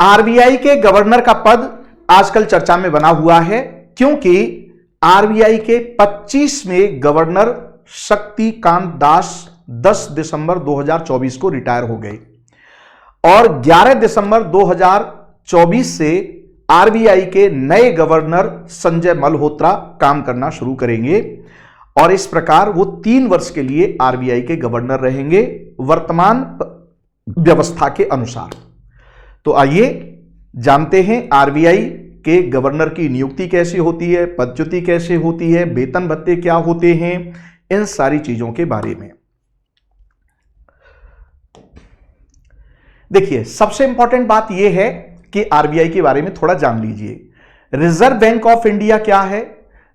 RBI के governor का पद आजकल चर्चा में बना हुआ है, क्योंकि आरबीआई के 25वें गवर्नर शक्तिकांत दास 10 दिसंबर 2024 को रिटायर हो गए और 11 दिसंबर 2024 से आरबीआई के नए गवर्नर संजय मल्होत्रा काम करना शुरू करेंगे और इस प्रकार वो 3 वर्ष के लिए आरबीआई के गवर्नर रहेंगे वर्तमान व्यवस्था के अनुसार। तो आइए जानते हैं आरबीआई के गवर्नर की नियुक्ति कैसे होती है, पदच्युति कैसे होती है, वेतन भत्ते क्या होते हैं, इन सारी चीजों के बारे में। देखिए, सबसे इंपॉर्टेंट बात यह है कि आरबीआई के बारे में थोड़ा जान लीजिए। रिजर्व बैंक ऑफ इंडिया क्या है?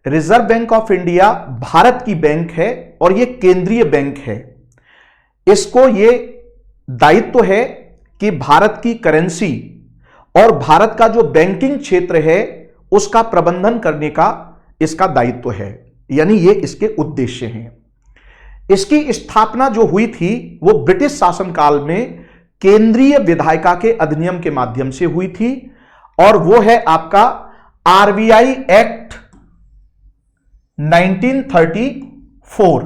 Reserve bank of India Bharat की बैंक है और यह केंद्रीय बैंक है। इसको यह दायित्व है कि भारत की करेंसी और भारत का जो बैंकिंग क्षेत्र है उसका प्रबंधन करने का इसका दायित्व है, यानी ये इसके उद्देश्य हैं। इसकी स्थापना जो हुई थी वो ब्रिटिश शासनकाल में केंद्रीय विधायिका के अधिनियम के माध्यम से हुई थी और वो है आपका आरबीआई एक्ट 1934।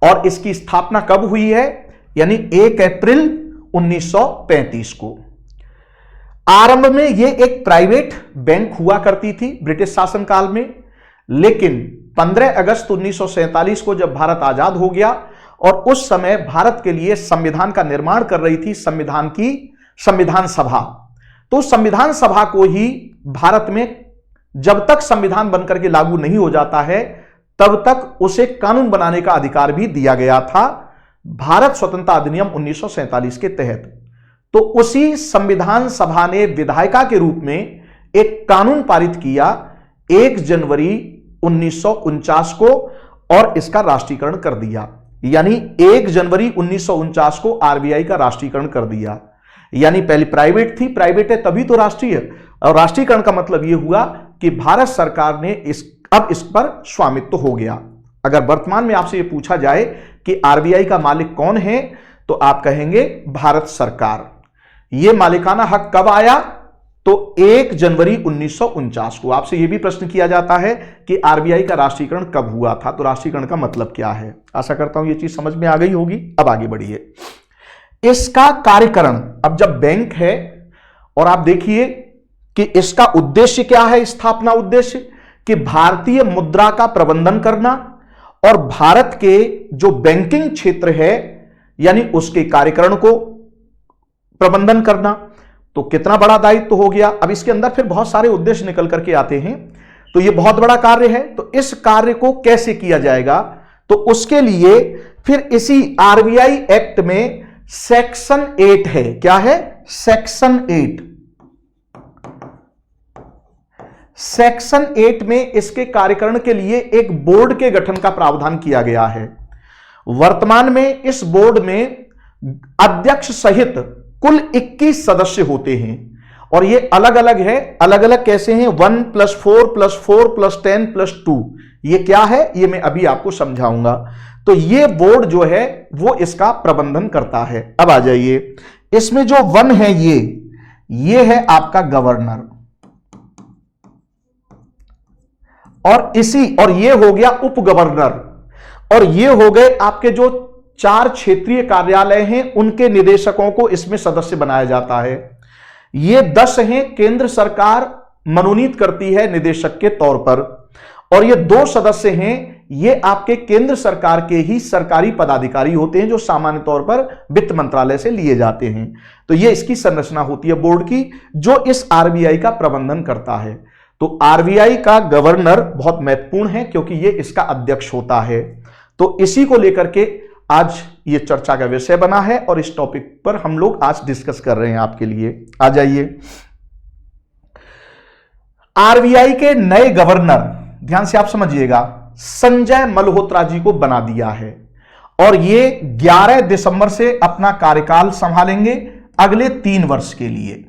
और इसकी स्थापना कब हुई है? यानी 1 अप्रैल 1935 को। आरंभ में यह एक प्राइवेट बैंक हुआ करती थी ब्रिटिश शासनकाल में, लेकिन 15 अगस्त 1947 को जब भारत आजाद हो गया और उस समय भारत के लिए संविधान का निर्माण कर रही थी संविधान सभा, तो संविधान सभा को ही भारत में जब तक संविधान बनकर के लागू नहीं हो जाता है तब तक उसे कानून बनाने का अधिकार भी दिया गया था भारत स्वतंत्रता अधिनियम 1947 के तहत। तो उसी संविधान सभा ने विधायिका के रूप में एक कानून पारित किया 1 जनवरी 1949 को और इसका राष्ट्रीयकरण कर दिया। यानी 1 जनवरी 1949 को आरबीआई का राष्ट्रीयकरण कर दिया। यानी पहले प्राइवेट थी, प्राइवेट है तभी तो राष्ट्रीय, और राष्ट्रीयकरण का मतलब यह हुआ कि भारत सरकार ने अब इस पर स्वामित्व हो गया। अगर वर्तमान में आपसे यह पूछा जाए कि आरबीआई का मालिक कौन है तो आप कहेंगे भारत सरकार। यह मालिकाना हक कब आया? तो 1 जनवरी 1949 को। आपसे यह भी प्रश्न किया जाता है कि आरबीआई का राष्ट्रीयकरण कब हुआ था, तो राष्ट्रीयकरण का मतलब क्या है। आशा करता हूं यह चीज समझ में आ गई होगी। अब आगे बढ़िए। इसका कार्यकरण, अब जब बैंक है और आप देखिए कि इसका उद्देश्य क्या है, स्थापना उद्देश्य कि भारतीय मुद्रा का प्रबंधन करना और भारत के जो बैंकिंग क्षेत्र है यानी उसके कार्यकरण को प्रबंधन करना। तो कितना बड़ा दायित्व हो गया। अब इसके अंदर फिर बहुत सारे उद्देश्य निकल करके आते हैं, तो यह बहुत बड़ा कार्य है। तो इस कार्य को कैसे किया जाएगा, तो उसके लिए फिर इसी आरबीआई एक्ट में सेक्शन 8 है। क्या है? सेक्शन 8। सेक्शन 8 में इसके कार्यकरण के लिए एक बोर्ड के गठन का प्रावधान किया गया है। वर्तमान में इस बोर्ड में अध्यक्ष सहित कुल 21 सदस्य होते हैं और ये अलग अलग है। अलग अलग कैसे हैं? 1 + 4 + 4 + 10 + 2। ये क्या है ये मैं अभी आपको समझाऊंगा। तो ये बोर्ड जो है वो इसका प्रबंधन करता है। अब आ जाइए, इसमें जो 1 है ये है आपका गवर्नर, और ये हो गया उप गवर्नर, और ये हो गए आपके जो 4 क्षेत्रीय कार्यालय हैं उनके निदेशकों को इसमें सदस्य बनाया जाता है। ये 10 हैं केंद्र सरकार मनोनीत करती है निदेशक के तौर पर, और ये 2 सदस्य हैं ये आपके केंद्र सरकार के ही सरकारी पदाधिकारी होते हैं जो सामान्य तौर पर वित्त मंत्रालय से लिए जाते हैं। तो ये इसकी संरचना होती है बोर्ड की जो इस आरबीआई का प्रबंधन करता है। तो आरबीआई का गवर्नर बहुत महत्वपूर्ण है क्योंकि ये इसका अध्यक्ष होता है। तो इसी को लेकर के आज ये चर्चा का विषय बना है और इस टॉपिक पर हम लोग आज डिस्कस कर रहे हैं आपके लिए। आ जाइए, आरबीआई के नए गवर्नर, ध्यान से आप समझिएगा, संजय मल्होत्रा जी को बना दिया है और ये 11 दिसंबर से अपना कार्यकाल संभालेंगे अगले 3 वर्ष के लिए।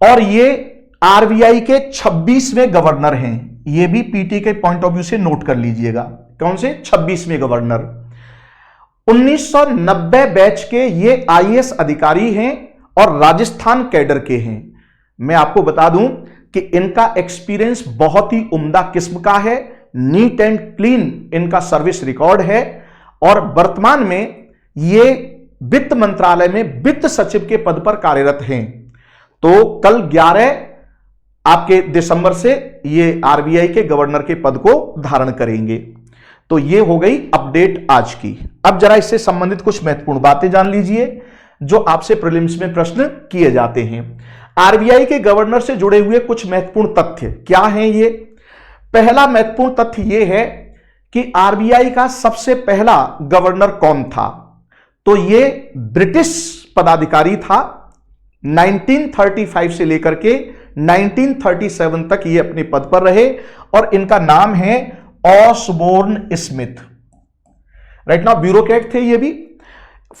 और ये आरबीआई के 26वें गवर्नर हैं। ये भी पीटी के पॉइंट ऑफ व्यू से नोट कर लीजिएगा। कौन से? 26वें गवर्नर। 1990 बैच के ये आईएएस अधिकारी हैं और राजस्थान कैडर के हैं। मैं आपको बता दूं कि इनका एक्सपीरियंस बहुत ही उम्दा किस्म का है, नीट एंड क्लीन इनका सर्विस रिकॉर्ड है और वर्तमान में ये वित्त मंत्रालय में वित्त सचिव के पद पर कार्यरत हैं। तो कल 11 आपके दिसंबर से ये आरबीआई के गवर्नर के पद को धारण करेंगे। तो ये हो गई अपडेट आज की। अब जरा इससे संबंधित कुछ महत्वपूर्ण बातें जान लीजिए जो आपसे प्रीलिम्स में प्रश्न किए जाते हैं। आरबीआई के गवर्नर से जुड़े हुए कुछ महत्वपूर्ण तथ्य क्या हैं ये? पहला महत्वपूर्ण तथ्य ये है कि आरबीआई का सबसे पहला गवर्नर कौन था? तो ये ब्रिटिश पदाधिकारी था। 1935 से लेकर के 1937 तक ये अपने पद पर रहे और इनका नाम है Osborne Smith. Right now bureaucrat थे ये भी।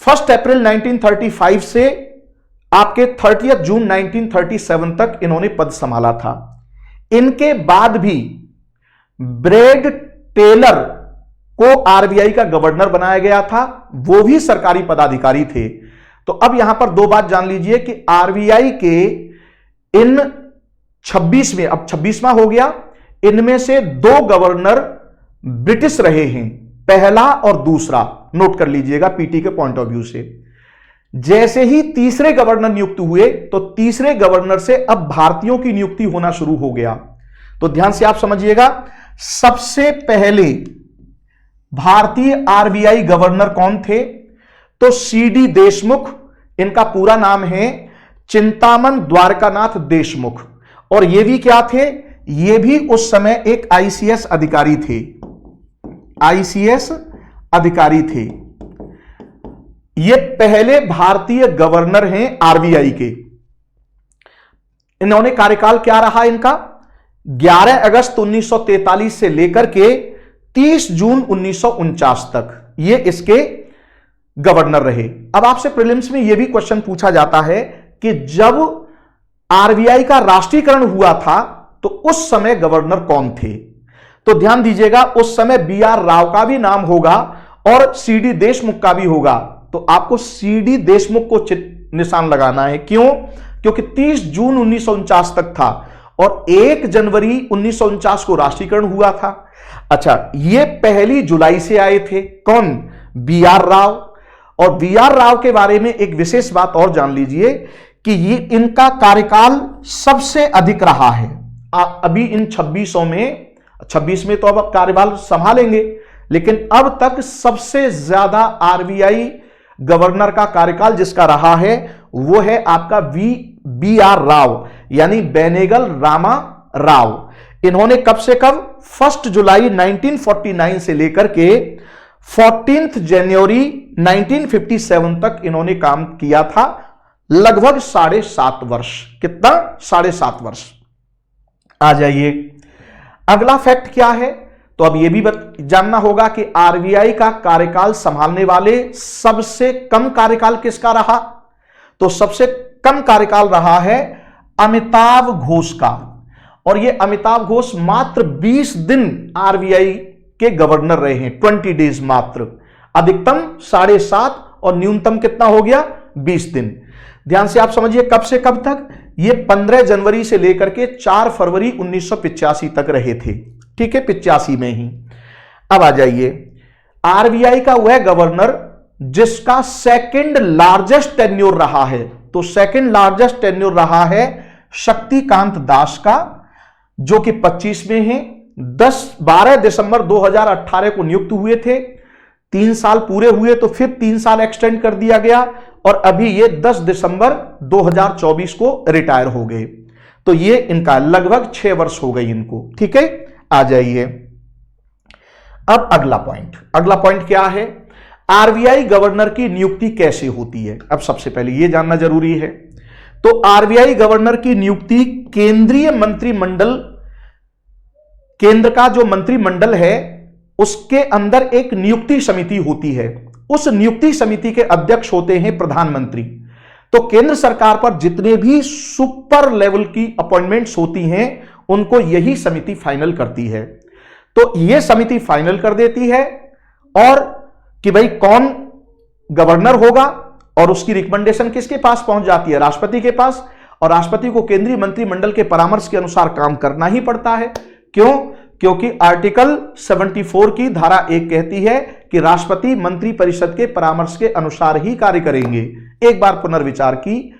1 अप्रैल 1935 से आपके 30 जून 1937 तक इन्होंने पद संभाला था। इनके बाद भी ब्रैड टेलर को आरबीआई का गवर्नर बनाया गया था, वो भी सरकारी पदाधिकारी थे। तो अब यहां पर दो बात जान लीजिए कि आरबीआई के इन 26 में, अब 26वां हो गया, इनमें से 2 गवर्नर ब्रिटिश रहे हैं, पहला और दूसरा। नोट कर लीजिएगा पीटी के पॉइंट ऑफ व्यू से। जैसे ही तीसरे गवर्नर नियुक्त हुए तो तीसरे गवर्नर से अब भारतीयों की नियुक्ति होना शुरू हो गया। तो ध्यान से आप समझिएगा, सबसे पहले भारतीय आरबीआई गवर्नर कौन थे? तो सीडी देशमुख, इनका पूरा नाम है चिंतामन द्वारकानाथ देशमुख। और ये भी क्या थे? ये भी उस समय एक आईसीएस अधिकारी थे, आईसीएस अधिकारी थे। ये पहले भारतीय गवर्नर हैं आरबीआई के। इन्होंने कार्यकाल क्या रहा इनका? 11 अगस्त 1943 से लेकर के 30 जून 1949 तक ये इसके गवर्नर रहे। अब आपसे प्रीलिम्स में यह भी क्वेश्चन पूछा जाता है कि जब आरबीआई का राष्ट्रीयकरण हुआ था तो उस समय गवर्नर कौन थे? तो ध्यान दीजिएगा, उस समय बीआर राव का भी नाम होगा और सीडी देशमुख का भी होगा। तो आपको सीडी देशमुख को निशान लगाना है। क्यों? क्योंकि 30 जून 1949 तक था और 1 जनवरी 1949 को राष्ट्रीयकरण हुआ था। अच्छा, ये 1 जुलाई से आए थे। कौन? बीआर राव। और बीआर राव के बारे में एक विशेष बात और जान लीजिए कि ये इनका कार्यकाल सबसे अधिक रहा है। अभी इन 26 में तो अब कार्यकाल संभालेंगे, लेकिन अब तक सबसे ज्यादा आरबीआई गवर्नर का कार्यकाल जिसका रहा है वो है आपका बीआर राव, यानी बेनेगल रामा राव। इन्होंने कब से कब? 1 जुलाई 1949 से लेकर के 14 जनवरी 1957 तक इन्होंने काम किया था, लगभग 7.5 वर्ष। कितना? 7.5 वर्ष। आ जाइए, अगला फैक्ट क्या है? तो अब यह भी जानना होगा कि आरबीआई का कार्यकाल संभालने वाले सबसे कम कार्यकाल किसका रहा? तो सबसे कम कार्यकाल रहा है अमिताभ घोष का। और यह अमिताभ घोष मात्र 20 दिन आरबीआई के गवर्नर रहे हैं, 20 डेज मात्र। अधिकतम 7.5 और न्यूनतम कितना हो गया? 20 दिन। ध्यान से आप समझिए, कब से कब तक? ये 15 जनवरी से लेकर के 4 फरवरी 1985 तक रहे थे। ठीक है, 85 में ही। अब आ जाइए, आरबीआई का वह गवर्नर जिसका सेकंड लार्जेस्ट टेन्योर रहा है। तो सेकंड लार्जेस्ट टेन्योर रहा है शक्तिकांत दास का, जो कि 25 में है। 12 दिसंबर 2018 को नियुक्त हुए थे। 3 साल पूरे हुए तो फिर 3 साल एक्सटेंड कर दिया गया और अभी ये 10 दिसंबर 2024 को रिटायर हो गए। तो ये इनका लगभग 6 वर्ष हो गई इनको। ठीक है, आ जाइए। अब अगला पॉइंट क्या है? आरबीआई गवर्नर की नियुक्ति कैसे होती है? अब सबसे पहले यह जानना जरूरी है। तो आरबीआई गवर्नर की नियुक्ति केंद्रीय मंत्रिमंडल, केंद्र का जो मंत्रिमंडल है उसके अंदर एक नियुक्ति समिति होती है। उस नियुक्ति समिति के अध्यक्ष होते हैं प्रधानमंत्री। तो केंद्र सरकार पर जितने भी सुपर लेवल की अपॉइंटमेंट्स होती हैं उनको यही समिति फाइनल करती है। तो यह समिति फाइनल कर देती है और कि भाई कौन गवर्नर होगा और उसकी रिकमेंडेशन किसके पास पहुंच जाती है? राष्ट्रपति के पास। और राष्ट्रपति को केंद्रीय मंत्रिमंडल के परामर्श के अनुसार काम करना ही पड़ता है। क्यों? क्योंकि आर्टिकल 74 की धारा 1 कहती है कि राष्ट्रपति मंत्रिपरिषद के परामर्श के अनुसार ही कार्य करेंगे। एक बार पुनर्विचार की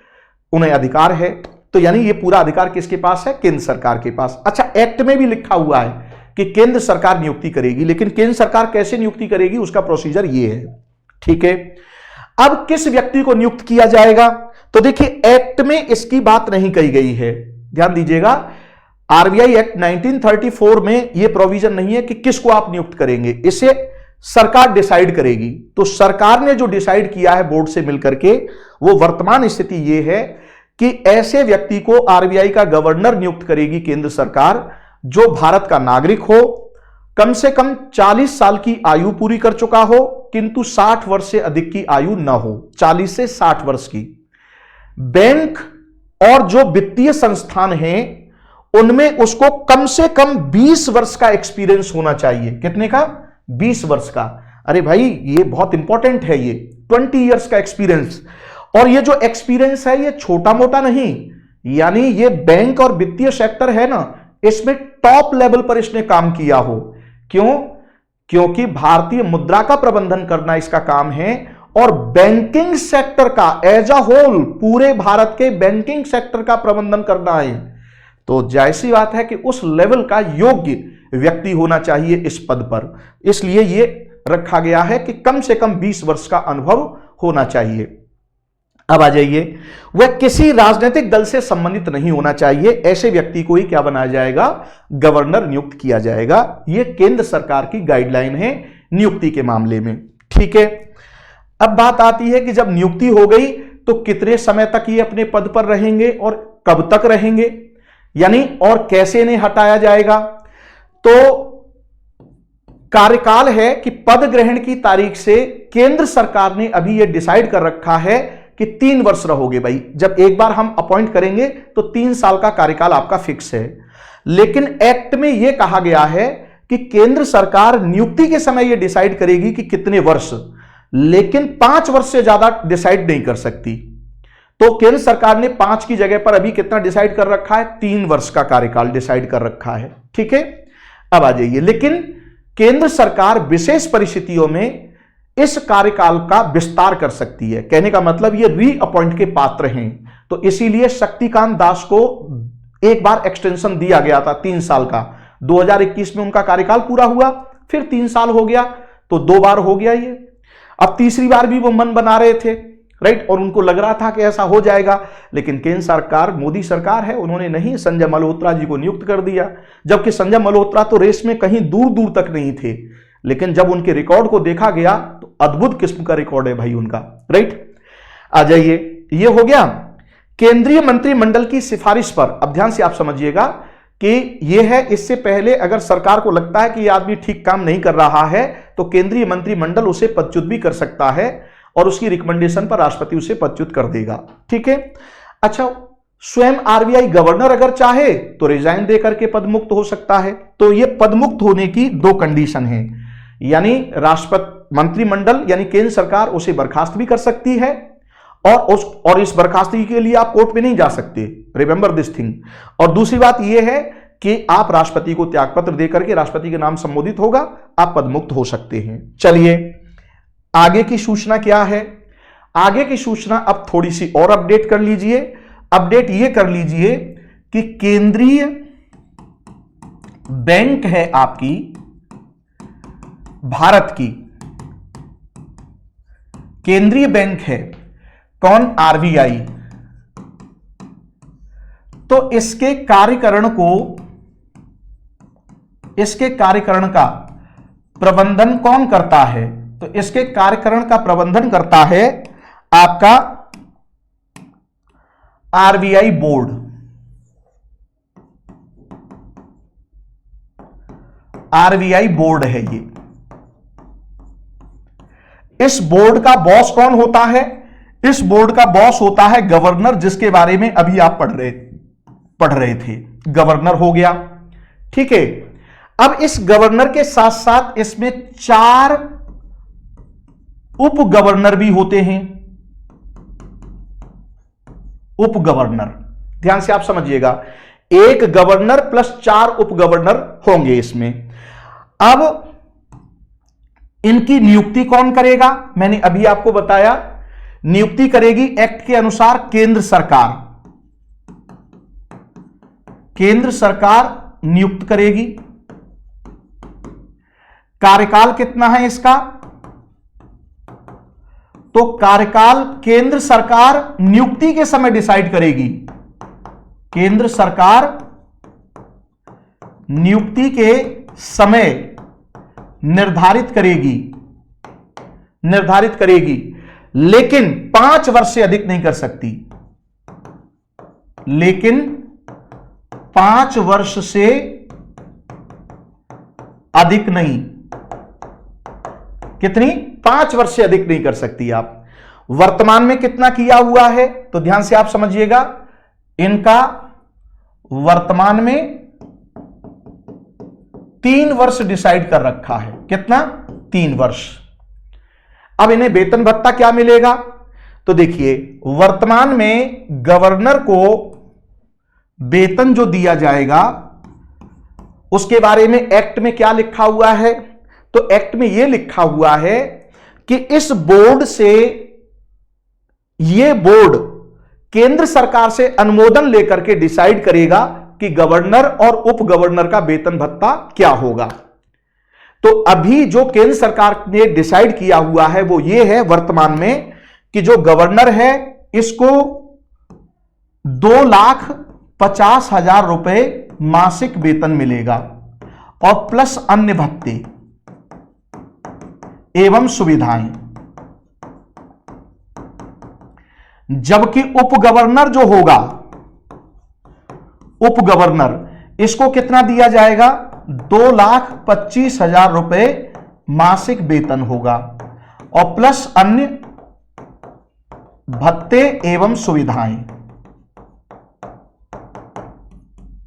उन्हें अधिकार है। तो यानी ये पूरा अधिकार किसके पास है? केंद्र सरकार के पास। अच्छा, एक्ट में भी लिखा हुआ है कि केंद्र सरकार नियुक्ति करेगी, लेकिन केंद्र सरकार कैसे नियुक्ति करेगी उसका प्रोसीजर ये है। ठीक है, अब किस व्यक्ति को नियुक्त किया जाएगा? तो देखिए, एक्ट में इसकी बात नहीं कही गई है, ध्यान दीजिएगा। आरबीआई एक्ट 1934 में यह प्रोविजन नहीं है कि किसको आप नियुक्त करेंगे, इसे सरकार डिसाइड करेगी। तो सरकार ने जो डिसाइड किया है बोर्ड से मिलकर के, वो वर्तमान स्थिति यह है कि ऐसे व्यक्ति को आरबीआई का गवर्नर नियुक्त करेगी केंद्र सरकार जो भारत का नागरिक हो, कम से कम 40 साल की आयु पूरी कर चुका हो, किंतु 60 वर्ष से अधिक की आयु न हो, 40 से 60 वर्ष की। बैंक और जो वित्तीय संस्थान हैं उनमें उसको कम से कम 20 वर्ष का एक्सपीरियंस होना चाहिए। कितने का? 20 वर्ष का। अरे भाई, ये बहुत इंपॉर्टेंट है, ये 20 इयर्स का एक्सपीरियंस। और ये जो एक्सपीरियंस है ये छोटा मोटा नहीं, यानी ये बैंक और वित्तीय सेक्टर है ना, इसमें टॉप लेवल पर इसने काम किया हो। क्यों? क्योंकि भारतीय मुद्रा का प्रबंधन करना इसका काम है और बैंकिंग सेक्टर का एज अ होल, पूरे भारत के बैंकिंग सेक्टर का प्रबंधन करना है। तो जाहिर सी बात है कि उस लेवल का योग्य व्यक्ति होना चाहिए इस पद पर, इसलिए यह रखा गया है कि कम से कम 20 वर्ष का अनुभव होना चाहिए। अब आ जाइए, वह किसी राजनीतिक दल से संबंधित नहीं होना चाहिए। ऐसे व्यक्ति को ही क्या बनाया जाएगा? गवर्नर नियुक्त किया जाएगा। यह केंद्र सरकार की गाइडलाइन है नियुक्ति के मामले में। ठीक है, अब बात आती है कि जब नियुक्ति हो गई तो कितने समय तक ये अपने पद पर रहेंगे और कब तक रहेंगे, यानी और कैसे इन्हें हटाया जाएगा। तो कार्यकाल है कि पद ग्रहण की तारीख से केंद्र सरकार ने अभी यह डिसाइड कर रखा है कि 3 वर्ष रहोगे भाई। जब एक बार हम अपॉइंट करेंगे तो 3 साल का कार्यकाल आपका फिक्स है। लेकिन एक्ट में यह कहा गया है कि केंद्र सरकार नियुक्ति के समय यह डिसाइड करेगी कि कितने वर्ष, लेकिन 5 वर्ष से ज्यादा डिसाइड नहीं कर सकती। तो केंद्र सरकार ने 5 की जगह पर अभी कितना डिसाइड कर रखा है? 3 वर्ष का कार्यकाल डिसाइड कर रखा है। ठीक है, अब आ जाइए, लेकिन केंद्र सरकार विशेष परिस्थितियों में इस कार्यकाल का विस्तार कर सकती है। कहने का मतलब ये रीअपॉइंट के पात्र हैं। तो इसीलिए शक्तिकांत दास को एक बार एक्सटेंशन दिया गया था 3 साल का। 2021 में उनका कार्यकाल पूरा हुआ, फिर 3 साल हो गया, तो 2 बार हो गया ये। अब तीसरी बार भी वो मन बना रहे थे, राइट, और उनको लग रहा था कि ऐसा हो जाएगा, लेकिन केंद्र सरकार, मोदी सरकार है, उन्होंने नहीं, संजय मल्होत्रा जी को नियुक्त कर दिया। जबकि संजय मल्होत्रा तो रेस में कहीं दूर दूर तक नहीं थे, लेकिन जब उनके रिकॉर्ड को देखा गया तो अद्भुत किस्म का रिकॉर्ड है भाई उनका, राइट। आ जाइए, ये हो गया केंद्रीय मंत्रिमंडल की सिफारिश पर। अब ध्यान से आप समझिएगा कि यह है, इससे पहले अगर सरकार को लगता है कि यह आदमी ठीक काम नहीं कर रहा है तो केंद्रीय मंत्रिमंडल उसे पदच्युत भी कर सकता है और उसकी रिकमेंडेशन पर राष्ट्रपति उसे पदच्युत कर देगा। ठीक है, अच्छा, स्वयं आरबीआई गवर्नर अगर चाहे तो रिजाइन देकर के पदमुक्त हो सकता है। तो यह पदमुक्त होने की 2 कंडीशन है, यानी राष्ट्रपति, मंत्रिमंडल यानी केंद्र सरकार उसे बर्खास्त भी कर सकती है और इस बर्खास्तगी के लिए आप कोर्ट में नहीं जा सकते, रिमेंबर दिस थिंग। और दूसरी बात यह है कि आप राष्ट्रपति को त्यागपत्र देकर के, राष्ट्रपति के नाम संबोधित होगा, आप पदमुक्त हो सकते हैं। चलिए, आगे की सूचना क्या है? आगे की सूचना अब थोड़ी सी और अपडेट कर लीजिए। अपडेट ये कर लीजिए कि केंद्रीय बैंक है आपकी भारत की, केंद्रीय बैंक है कौन? आरबीआई। तो इसके कार्यकरण का प्रबंधन कौन करता है? तो इसके कार्यकरण का प्रबंधन करता है आपका आरबीआई बोर्ड। आरबीआई बोर्ड है ये। इस बोर्ड का बॉस कौन होता है? इस बोर्ड का बॉस होता है गवर्नर, जिसके बारे में अभी आप पढ़ रहे थे। गवर्नर हो गया, ठीक है। अब इस गवर्नर के साथ साथ इसमें 4 उप गवर्नर भी होते हैं। उप गवर्नर। ध्यान से आप समझिएगा, एक गवर्नर प्लस 4 उप गवर्नर होंगे इसमें। अब इनकी नियुक्ति कौन करेगा? मैंने अभी आपको बताया, नियुक्ति करेगी एक्ट के अनुसार केंद्र सरकार। केंद्र सरकार नियुक्त करेगी। कार्यकाल कितना है इसका? तो कार्यकाल केंद्र सरकार नियुक्ति के समय डिसाइड करेगी। केंद्र सरकार नियुक्ति के समय निर्धारित करेगी, लेकिन 5 वर्ष से अधिक नहीं कर सकती। लेकिन 5 वर्ष से अधिक नहीं। कितनी? 5 वर्ष से अधिक नहीं कर सकती आप। वर्तमान में कितना किया हुआ है? तो ध्यान से आप समझिएगा, इनका वर्तमान में 3 वर्ष डिसाइड कर रखा है। कितना? 3 वर्ष। अब इन्हें वेतन भत्ता क्या मिलेगा? तो देखिए, वर्तमान में गवर्नर को वेतन जो दिया जाएगा उसके बारे में एक्ट में क्या लिखा हुआ है? तो एक्ट में यह लिखा हुआ है कि इस बोर्ड से, यह बोर्ड केंद्र सरकार से अनुमोदन लेकर के डिसाइड करेगा कि गवर्नर और उप गवर्नर का वेतन भत्ता क्या होगा। तो अभी जो केंद्र सरकार ने डिसाइड किया हुआ है वो ये है वर्तमान में कि जो गवर्नर है इसको 2,50,000 रुपए मासिक वेतन मिलेगा और प्लस अन्य भत्ते एवं सुविधाएं। जबकि उप गवर्नर जो होगा, उप गवर्नर, इसको कितना दिया जाएगा? 2,25,000 रुपए मासिक वेतन होगा और प्लस अन्य भत्ते एवं सुविधाएं।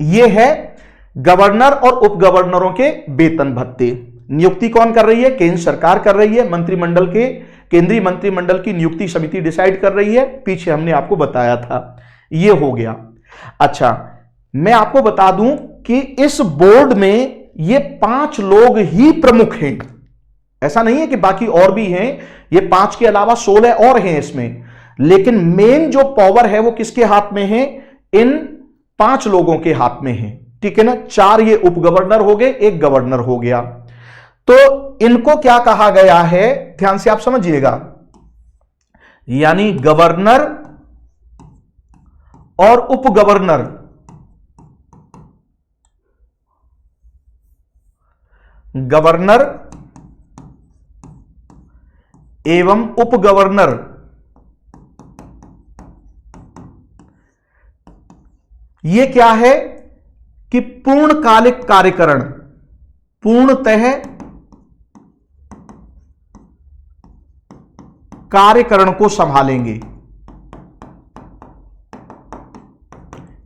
यह है गवर्नर और उप गवर्नरों के वेतन भत्ते। नियुक्ति कौन कर रही है? केंद्र सरकार कर रही है। मंत्रिमंडल के, केंद्रीय मंत्रिमंडल की नियुक्ति समिति डिसाइड कर रही है। पीछे हमने आपको बताया था। यह हो गया। अच्छा, मैं आपको बता दूं कि इस बोर्ड में ये 5 लोग ही प्रमुख हैं। ऐसा नहीं है कि बाकी और भी हैं, ये 5 के अलावा 16 और हैं इसमें, लेकिन मेन जो पावर है वो किसके हाथ में है? इन 5 लोगों के हाथ में है। ठीक है ना? 4 ये उप गवर्नर हो गए, 1 गवर्नर हो गया। तो इनको क्या कहा गया है? ध्यान से आप समझिएगा, यानी गवर्नर और उप गवर्नर, गवर्नर एवं उप गवर्नर ये क्या है कि पूर्णकालिक कार्यकरण, पूर्णतः कार्यकरण को संभालेंगे।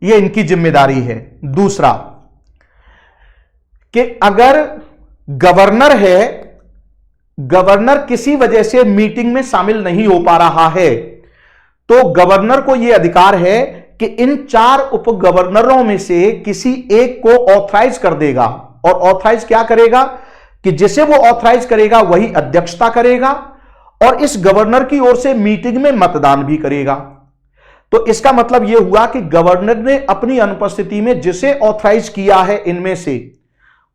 यह इनकी जिम्मेदारी है। दूसरा कि अगर गवर्नर है, गवर्नर किसी वजह से मीटिंग में शामिल नहीं हो पा रहा है, तो गवर्नर को यह अधिकार है कि इन 4 उप गवर्नरों में से किसी एक को ऑथराइज कर देगा। और ऑथराइज क्या करेगा? कि जिसे वो ऑथराइज करेगा वही अध्यक्षता करेगा और इस गवर्नर की ओर से मीटिंग में मतदान भी करेगा। तो इसका मतलब यह हुआ कि गवर्नर ने अपनी अनुपस्थिति में जिसे ऑथराइज किया है इनमें से,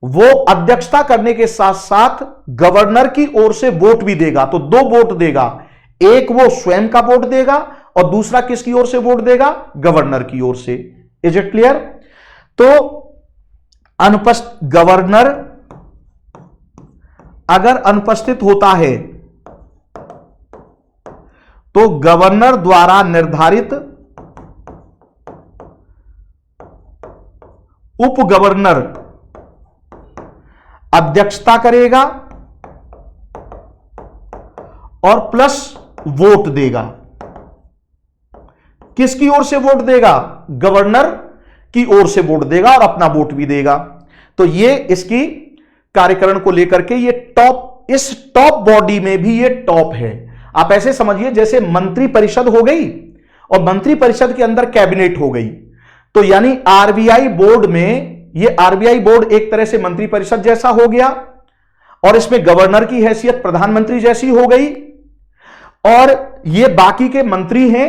वो अध्यक्षता करने के साथ साथ गवर्नर की ओर से वोट भी देगा। तो 2 वोट देगा, एक वो स्वयं का वोट देगा और दूसरा किसकी ओर से वोट देगा? गवर्नर की ओर से। Is it clear? तो गवर्नर अगर अनुपस्थित होता है तो गवर्नर द्वारा निर्धारित उप गवर्नर अध्यक्षता करेगा और प्लस वोट देगा। किसकी ओर से वोट देगा? गवर्नर की ओर से वोट देगा और अपना वोट भी देगा। तो ये इसकी कार्यकरण को लेकर के ये टॉप, इस टॉप बॉडी में भी ये टॉप है। आप ऐसे समझिए जैसे मंत्री परिषद हो गई और मंत्री परिषद के अंदर कैबिनेट हो गई। तो यानी आरबीआई बोर्ड में, ये आरबीआई बोर्ड एक तरह से मंत्री परिषद जैसा हो गया और इसमें गवर्नर की हैसियत प्रधानमंत्री जैसी हो गई, और ये बाकी के मंत्री हैं,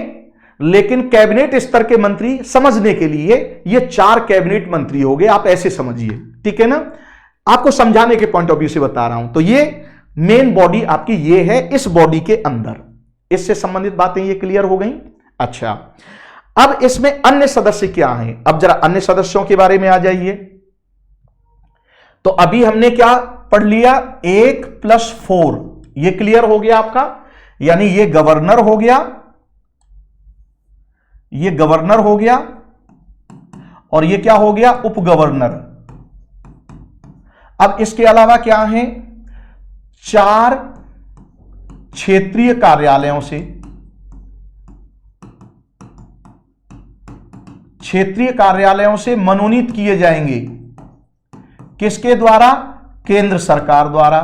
लेकिन कैबिनेट स्तर के मंत्री समझने के लिए ये 4 कैबिनेट मंत्री हो गए। आप ऐसे समझिए, ठीक है ना, आपको समझाने के पॉइंट ऑफ व्यू से बता रहा हूं। तो ये मेन बॉडी आपकी ये है, इस बॉडी के अंदर इससे संबंधित बातें ये क्लियर हो गई। अच्छा, अब इसमें अन्य सदस्य क्या हैं, अब जरा अन्य सदस्यों के बारे में आ जाइए। तो अभी हमने क्या पढ़ लिया, 1+4, ये क्लियर हो गया आपका, यानी ये गवर्नर हो गया, ये गवर्नर हो गया, और ये क्या हो गया, उप गवर्नर। अब इसके अलावा क्या है, 4 क्षेत्रीय कार्यालयों से, क्षेत्रीय कार्यालयों से मनोनीत किए जाएंगे, किसके द्वारा, केंद्र सरकार द्वारा।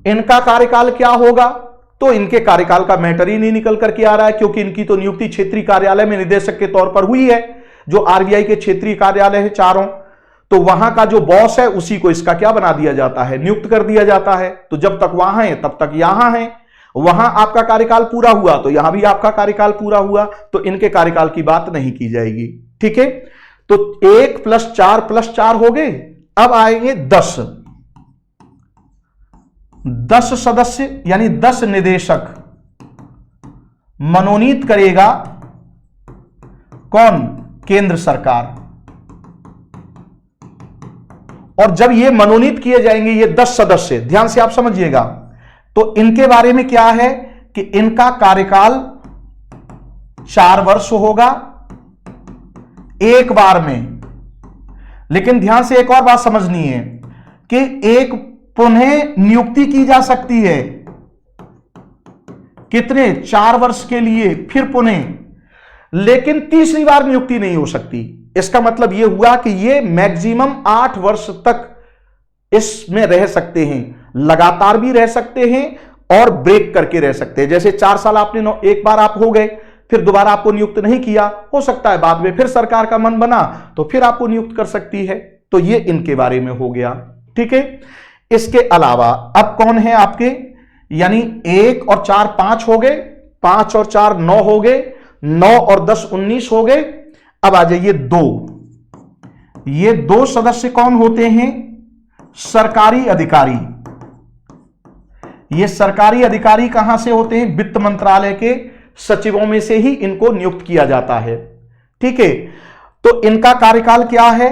इनका कार्यकाल क्या होगा, तो इनके कार्यकाल का मैटर ही नहीं निकल करके आ रहा है, क्योंकि इनकी तो नियुक्ति क्षेत्रीय कार्यालय में निदेशक के तौर पर हुई है, जो आरबीआई के क्षेत्रीय कार्यालय है चारों। तो वहां का जो बॉस है उसी को इसका क्या बना दिया जाता है, नियुक्त कर दिया जाता है। तो जब तक वहां है तब तक यहां है, वहां आपका कार्यकाल पूरा हुआ तो यहां भी आपका कार्यकाल पूरा हुआ, तो इनके कार्यकाल की बात नहीं की जाएगी, ठीक है। तो 1+4+4 हो गए। अब आएंगे 10 सदस्य, यानी 10 निदेशक मनोनीत करेगा कौन, केंद्र सरकार। और जब ये मनोनीत किए जाएंगे ये 10 सदस्य, ध्यान से आप समझिएगा, तो इनके बारे में क्या है कि इनका कार्यकाल 4 वर्ष होगा एक बार में। लेकिन ध्यान से एक और बात समझनी है कि एक पुनः नियुक्ति की जा सकती है, कितने, 4 वर्ष के लिए, फिर पुनः, लेकिन तीसरी बार नियुक्ति नहीं हो सकती। इसका मतलब यह हुआ कि ये मैक्सिमम 8 वर्ष तक इसमें रह सकते हैं, लगातार भी रह सकते हैं और ब्रेक करके रह सकते हैं। जैसे 4 साल आपने, एक बार आप हो गए, फिर दोबारा आपको नियुक्त नहीं किया, हो सकता है बाद में फिर सरकार का मन बना तो फिर आपको नियुक्त कर सकती है। तो ये इनके बारे में हो गया, ठीक है। इसके अलावा अब कौन है आपके, यानी 1 और 4 5 हो गए, 5 और 4 9 हो गए, 9 और 10 19 हो गए। अब आ जाइए 2, ये 2 सदस्य कौन होते हैं, सरकारी अधिकारी। ये सरकारी अधिकारी कहां से होते हैं, वित्त मंत्रालय के सचिवों में से ही इनको नियुक्त किया जाता है, ठीक है। तो इनका कार्यकाल क्या है,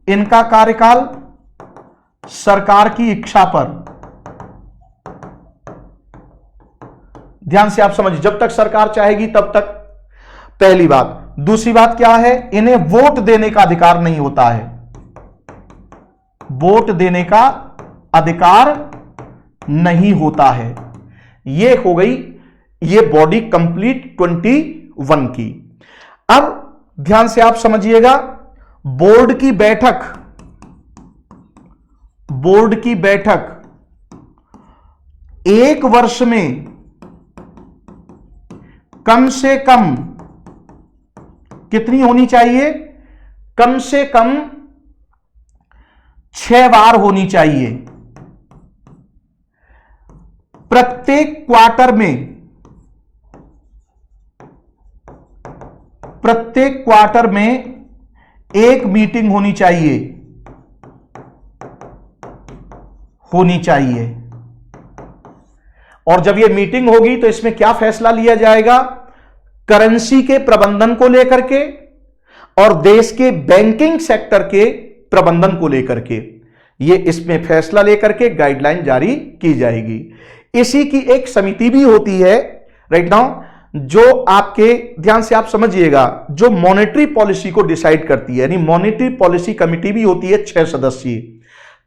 इनका कार्यकाल सरकार की इच्छा पर, ध्यान से आप समझिए, जब तक सरकार चाहेगी तब तक, पहली बात। दूसरी बात क्या है, इन्हें वोट देने का अधिकार नहीं होता है, वोट देने का अधिकार नहीं होता है। यह हो गई ये बॉडी कंप्लीट 21 की। अब ध्यान से आप समझिएगा, बोर्ड की बैठक, बोर्ड की बैठक 1 वर्ष में कम से कम कितनी होनी चाहिए, कम से कम 6 बार होनी चाहिए। प्रत्येक क्वार्टर में, प्रत्येक क्वार्टर में एक मीटिंग होनी चाहिए, होनी चाहिए। और जब यह मीटिंग होगी तो इसमें क्या फैसला लिया जाएगा, करेंसी के प्रबंधन को लेकर के और देश के बैंकिंग सेक्टर के प्रबंधन को लेकर के, यह इसमें फैसला लेकर के गाइडलाइन जारी की जाएगी। इसी की एक समिति भी होती है राइट नाउ, जो आपके, ध्यान से आप समझिएगा, जो मॉनेटरी पॉलिसी को डिसाइड करती है, यानी मॉनेटरी पॉलिसी कमिटी भी होती है 6 सदस्यीय।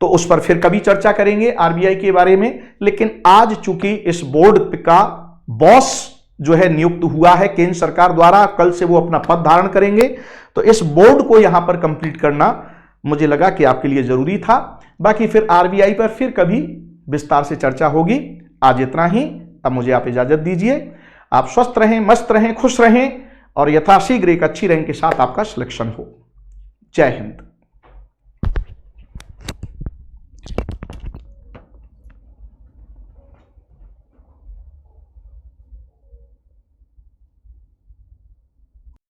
तो उस पर फिर कभी चर्चा करेंगे आरबीआई के बारे में। लेकिन आज चूंकि इस बोर्ड का बॉस जो है नियुक्त हुआ है केंद्र सरकार द्वारा, कल से वो अपना पद धारण करेंगे, तो इस बोर्ड को यहां पर कंप्लीट करना मुझे लगा कि आपके लिए जरूरी था। बाकी फिर आरबीआई पर फिर कभी विस्तार से चर्चा होगी। आज इतना ही, अब मुझे आप इजाजत दीजिए। आप स्वस्थ रहें, मस्त रहें, खुश रहें और यथाशीघ्र एक अच्छी रैंक के साथ आपका सिलेक्शन हो। जय हिंद।